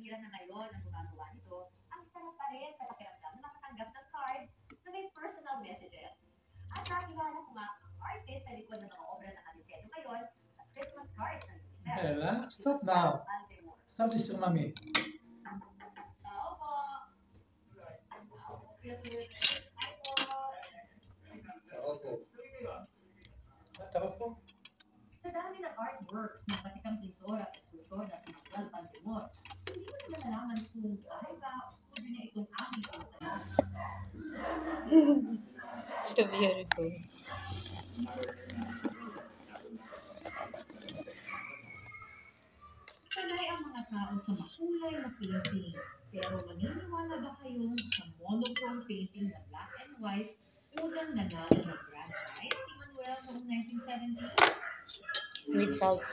bihira na ngayon ang gumagawa nito, ang sarap pa rin sa pakiramdam na makatanggap ng card na may personal messages. At nakilala ko nga ang artist sa likod ng mga obra na nakadisenyo ngayon sa Christmas cards ng UNICEF. Ella, stop now. Stop this to mommy. Tao po. Tao po. Sa dami ng artworks ng batikang pintor at eskultor na si Manuel Pandemor, hindi mo naman nalaman kung bahay ba o studio niya itong aming pagkakala. So beautiful. Sanay ang mga tao sa makulay na painting, pero naniniwala ba kayong sa monochrome painting na black and white unang nanalo ng grand prize si Manuel noong 1970s? With salt.